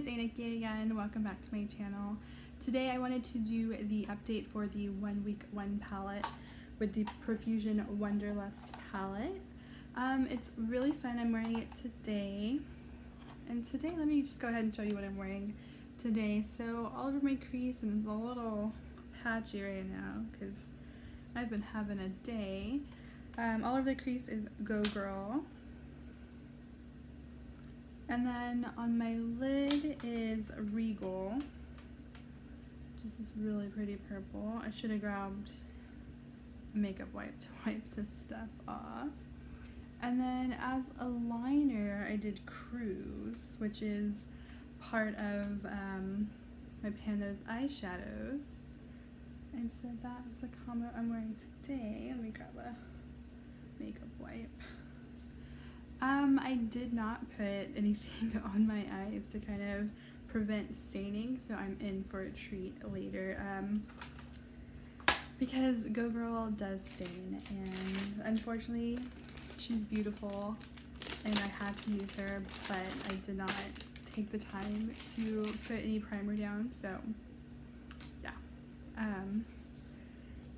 it's Nikki again. Welcome back to my channel. Today I wanted to do the update for the 1 week 1 palette with the Profusion Wanderlust Palette. It's really fun. I'm wearing it today. And today, let me just go ahead and show you what I'm wearing today. So all over my crease, and it's a little patchy right now because I've been having a day. All over the crease is Go Girl. And then on my lid is Regal, which is this really pretty purple. I should have grabbed a makeup wipe to wipe this stuff off. And then as a liner, I did Cruise, which is part of my Pando's eyeshadows. And so that is the combo I'm wearing today. Let me grab a makeup wipe. I did not put anything on my eyes to kind of prevent staining, so I'm in for a treat later. Because Go Girl does stain, and unfortunately she's beautiful and I had to use her, but I did not take the time to put any primer down, so yeah.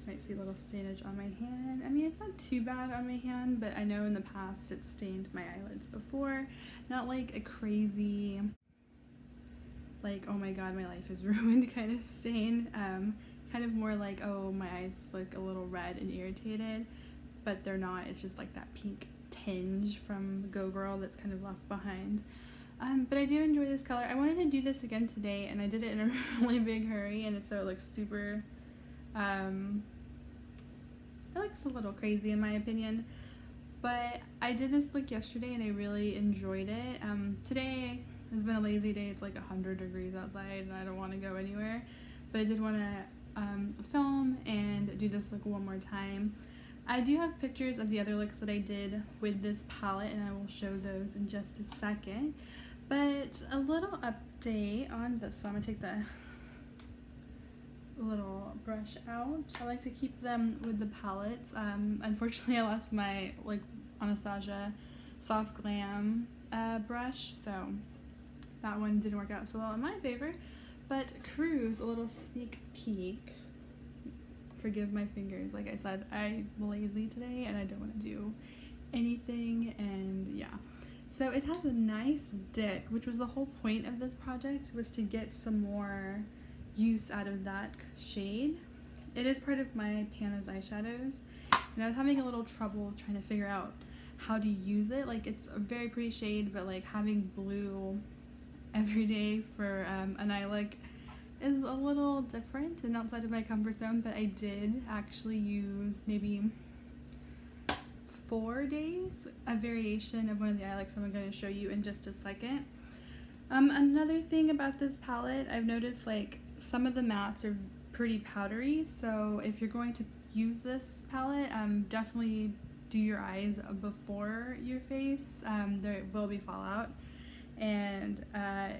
You might see a little stainage on my hand. I mean, it's not too bad on my hand, but I know in the past it stained my eyelids before. Not like a crazy, like, oh my god, my life is ruined kind of stain. Kind of more like, oh, my eyes look a little red and irritated, but they're not. It's just like that pink tinge from Go Girl that's kind of left behind. But I do enjoy this color. I wanted to do this again today, and I did it in a really big hurry, and so it looks super, it looks a little crazy in my opinion, but I did this look yesterday and I really enjoyed it. Today has been a lazy day. It's like 100 degrees outside and I don't want to go anywhere, but I did want to film and do this look one more time. I do have pictures of the other looks that I did with this palette, and I will show those in just a second. But a little update on this. So I'm going to take the little brush out. I like to keep them with the palettes. Unfortunately, I lost my Anastasia Soft Glam brush, so that one didn't work out so well in my favor. But Cruise, a little sneak peek. Forgive my fingers. Like I said, I'm lazy today and I don't want to do anything, and yeah. So it has a nice dip, which was the whole point of this project, was to get some more use out of that shade. It is part of my Pando's eyeshadows, and I was having a little trouble trying to figure out how to use it. Like, it's a very pretty shade, but like having blue every day for an eye look is a little different and outside of my comfort zone. But I did actually use maybe 4 days a variation of one of the eye looks I'm going to show you in just a second. Another thing about this palette, I've noticed like some of the mattes are pretty powdery, so if you're going to use this palette, definitely do your eyes before your face. There will be fallout, and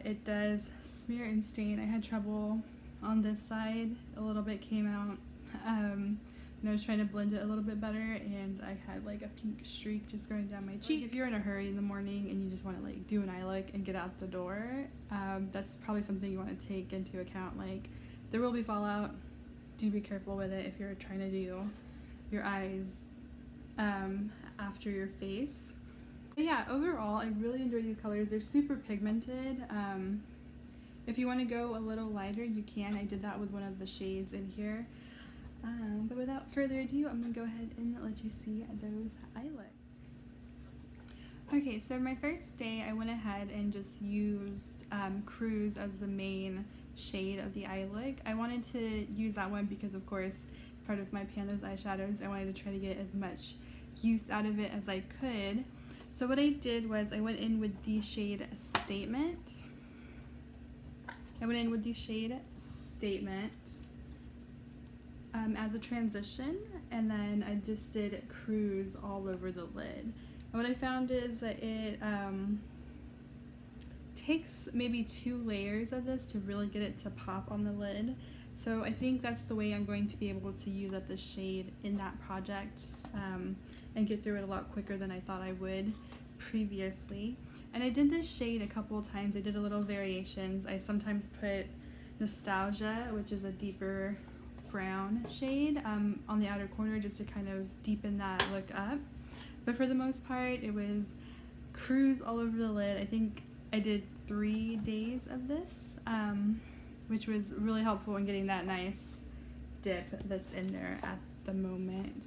it does smear and stain. I had trouble on this side. A little bit came out, and I was trying to blend it a little bit better, and I had like a pink streak just going down my cheek. Like, if you're in a hurry in the morning and you just want to like do an eye look and get out the door, that's probably something you want to take into account. Like, there will be fallout. Do be careful with it if you're trying to do your eyes after your face. But yeah, overall I really enjoy these colors. They're super pigmented. If you want to go a little lighter, you can. I did that with one of the shades in here. But without further ado, I'm going to go ahead and let you see those eye looks. Okay, so my first day I went ahead and just used Cruise as the main shade of the eye look. I wanted to use that one because, of course, it's part of my Pando's eyeshadows. I wanted to try to get as much use out of it as I could. So what I did was I went in with the shade Statement. As a transition, and then I just did Cruise all over the lid. And what I found is that it takes maybe 2 layers of this to really get it to pop on the lid. So I think that's the way I'm going to be able to use up the shade in that project and get through it a lot quicker than I thought I would previously. And I did this shade a couple of times. I did a little variations. I sometimes put Nostalgia, which is a deeper brown shade, on the outer corner just to kind of deepen that look up. But for the most part, it was Cruise all over the lid. I think I did 3 days of this, which was really helpful in getting that nice dip that's in there at the moment.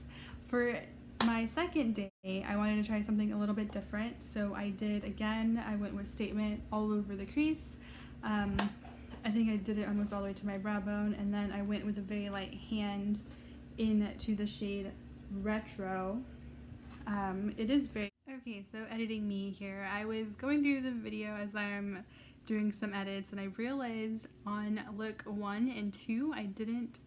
For my second day, I wanted to try something a little bit different, so I went with Statement all over the crease. I think I did it almost all the way to my brow bone, and then I went with a very light hand into the shade Retro. It is very... Okay, so editing me here. I was going through the video as I'm doing some edits, and I realized on look 1 and 2, I didn't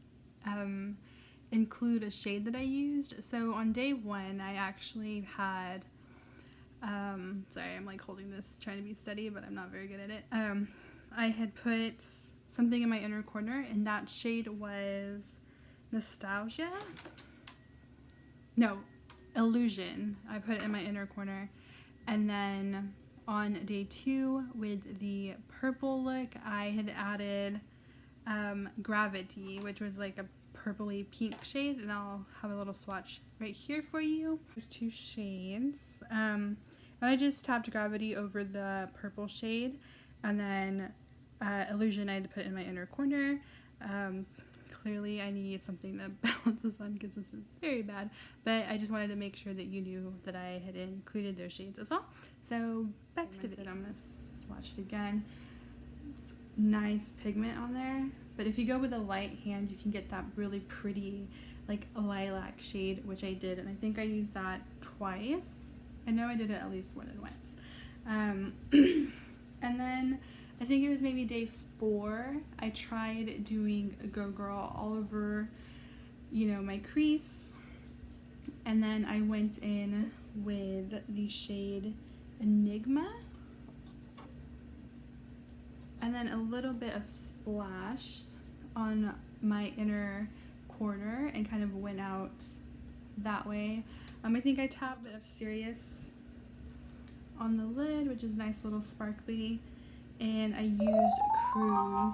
include a shade that I used. So on day 1, I actually had, sorry, I'm like holding this trying to be steady, but I'm not very good at it. I had put something in my inner corner, and that shade was Nostalgia? No, Illusion. I put it in my inner corner. And then on day 2 with the purple look, I had added Gravity, which was like a purpley pink shade, and I'll have a little swatch right here for you. There's 2 shades. And I just tapped Gravity over the purple shade, and then Illusion I had to put in my inner corner. Clearly I need something that balances on because this is very bad, but I just wanted to make sure that you knew that I had included those shades as well. So back to the video. I'm going to swatch it again. It's nice pigment on there, but if you go with a light hand, you can get that really pretty like a lilac shade, which I did, and I think I used that twice. I know I did it at least more than once. And then I think it was maybe day 4, I tried doing a Go Girl all over, you know, my crease. And then I went in with the shade Enigma. And then a little bit of splash on my inner corner and kind of went out that way. I think I tapped a bit of Serious on the lid, which is nice little sparkly. And I used Cruise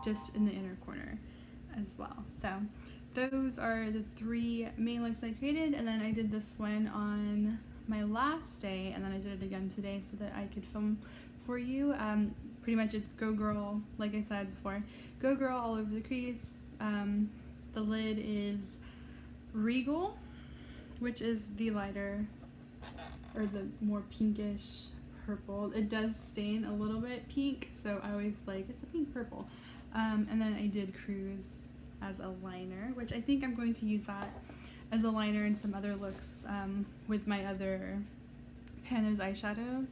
just in the inner corner as well. So those are the 3 main looks I created, and then I did this one on my last day, and then I did it again today so that I could film for you. Pretty much it's Go Girl, like I said before, Go Girl all over the crease. The lid is Regal, which is the lighter, or the more pinkish purple. It does stain a little bit pink, so I always like, it's a pink purple. And then I did Cruise as a liner, which I think I'm going to use that as a liner in some other looks with my other Panthers eyeshadows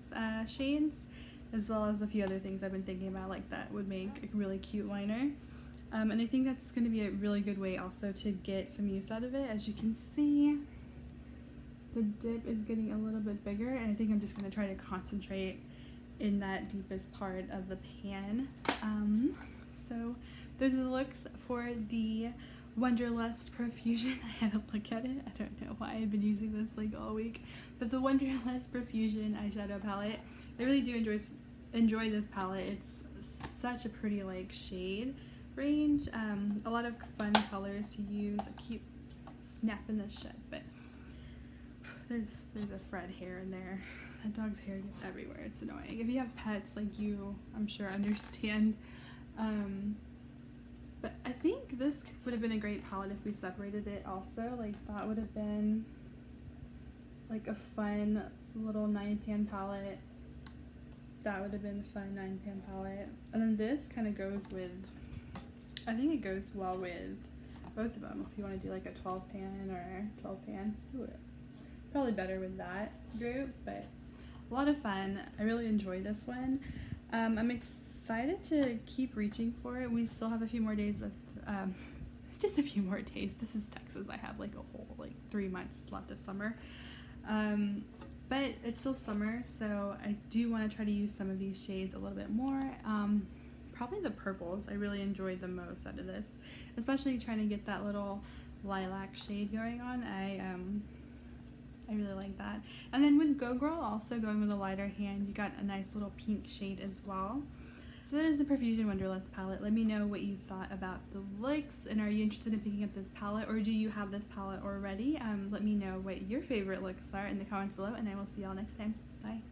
shades, as well as a few other things I've been thinking about, like that would make a really cute liner. And I think that's going to be a really good way also to get some use out of it. As you can see, the dip is getting a little bit bigger, and I think I'm just going to try to concentrate in that deepest part of the pan. So those are the looks for the Wanderlust Profusion. I had to look at it. I don't know why I've been using this like all week, but the Wanderlust Profusion eyeshadow palette. I really do enjoy this palette. It's such a pretty like shade range. A lot of fun colors to use. I keep snapping this shut, but there's a Fred hair in there. That dog's hair gets everywhere. It's annoying. If you have pets, like you, I'm sure understand. But I think this would have been a great palette if we separated it also. Like that would have been like a fun little 9-pan palette. That would have been a fun 9-pan palette. And then this kind of goes with, I think it goes well with both of them. If you want to do like a 12-pan or 12-pan. Ooh, probably better with that group, but a lot of fun. I really enjoy this one. I'm excited to keep reaching for it. We still have a few more days of, just a few more days. This is Texas. I have like a whole like 3 months left of summer. But it's still summer, so I do want to try to use some of these shades a little bit more. Probably the purples I really enjoyed the most out of this, especially trying to get that little lilac shade going on. I really like that. And then with Go Girl, also going with a lighter hand, you got a nice little pink shade as well. So that is the Profusion Wanderlust palette. Let me know what you thought about the looks, and are you interested in picking up this palette, or do you have this palette already? Let me know what your favorite looks are in the comments below, and I will see y'all next time. Bye.